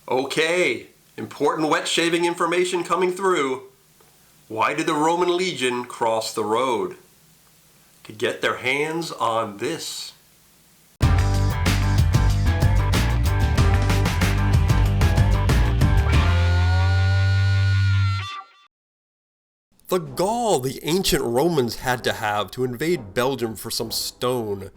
Okay, important wet shaving information coming through. Why did the Roman legion cross the road? To get their hands on this. The gall the ancient Romans had to have to invade Belgium for some stone.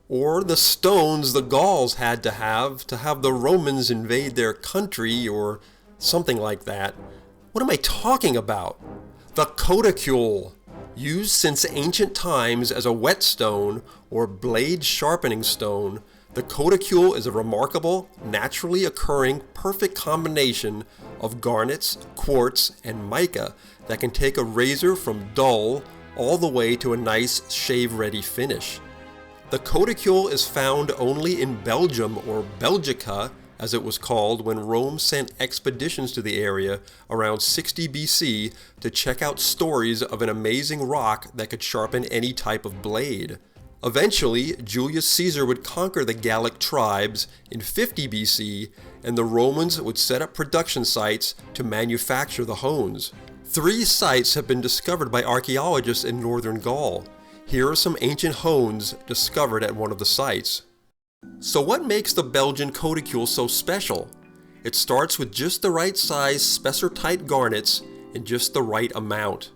Or the stones the Gauls had to have the Romans invade their country, or something like that. What am I talking about? The Coticule, used since ancient times as a whetstone or blade sharpening stone. The Coticule is a remarkable, naturally occurring, perfect combination of garnets, quartz, and mica that can take a razor from dull all the way to a nice shave-ready finish. The Coticule is found only in Belgium, or Belgica as it was called when Rome sent expeditions to the area around 60 BC to check out stories of an amazing rock that could sharpen any type of blade. Eventually, Julius Caesar would conquer the Gallic tribes in 50 BC, and the Romans would set up production sites to manufacture the hones. 3 sites have been discovered by archaeologists in northern Gaul. Here are some ancient hones discovered at one of the sites. So what makes the Belgian Coticule so special? It starts with just the right size spessor-tight garnets in just the right amount.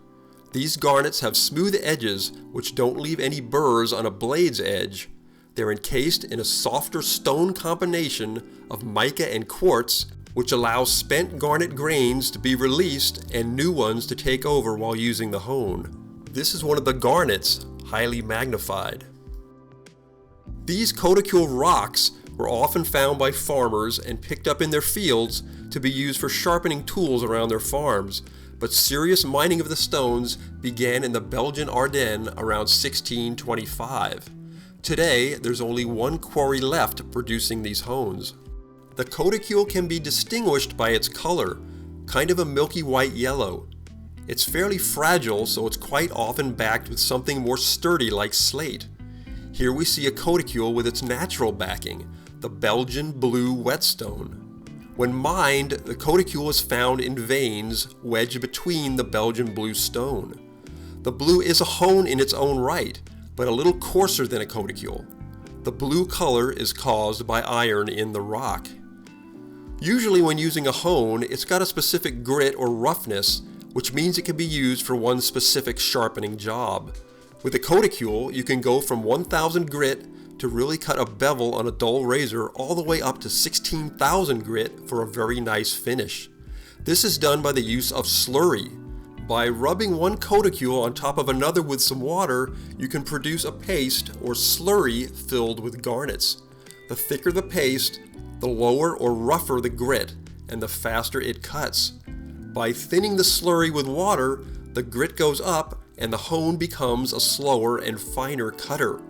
These garnets have smooth edges which don't leave any burrs on a blade's edge. They're encased in a softer stone combination of mica and quartz, which allows spent garnet grains to be released and new ones to take over while using the hone. This is one of the garnets, highly magnified. These Coticule rocks were often found by farmers and picked up in their fields to be used for sharpening tools around their farms, but serious mining of the stones began in the Belgian Ardennes around 1625. Today, there's only one quarry left producing these hones. The Coticule can be distinguished by its color, kind of a milky white yellow. It's fairly fragile, so it's quite often backed with something more sturdy like slate. Here we see a Coticule with its natural backing, the Belgian blue whetstone. When mined, the Coticule is found in veins wedged between the Belgian blue stone. The blue is a hone in its own right, but a little coarser than a Coticule. The blue color is caused by iron in the rock. Usually when using a hone, it's got a specific grit or roughness, which means it can be used for one specific sharpening job. With a Coticule, you can go from 1000 grit to really cut a bevel on a dull razor all the way up to 16,000 grit for a very nice finish. This is done by the use of slurry. By rubbing one Coticule on top of another with some water, you can produce a paste or slurry filled with garnets. The thicker the paste, the lower or rougher the grit, and the faster it cuts. By thinning the slurry with water, the grit goes up and the hone becomes a slower and finer cutter.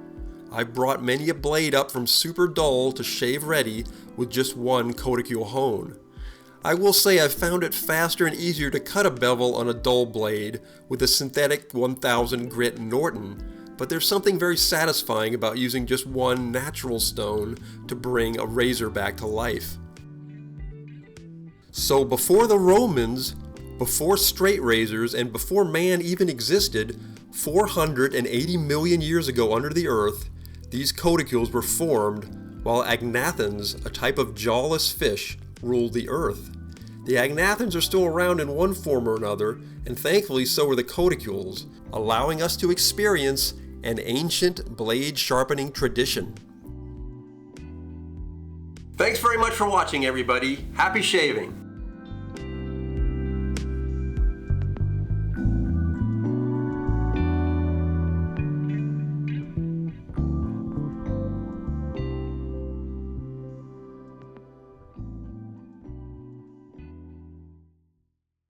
I've brought many a blade up from super dull to shave ready with just one Coticule hone. I will say I've found it faster and easier to cut a bevel on a dull blade with a synthetic 1000 grit Norton, but there's something very satisfying about using just one natural stone to bring a razor back to life. So before the Romans, before straight razors, and before man even existed, 480 million years ago under the earth, these Coticules were formed while agnathans, a type of jawless fish, ruled the earth. The agnathans are still around in one form or another, and thankfully so are the Coticules, allowing us to experience an ancient blade sharpening tradition. Thanks very much for watching, everybody. Happy shaving!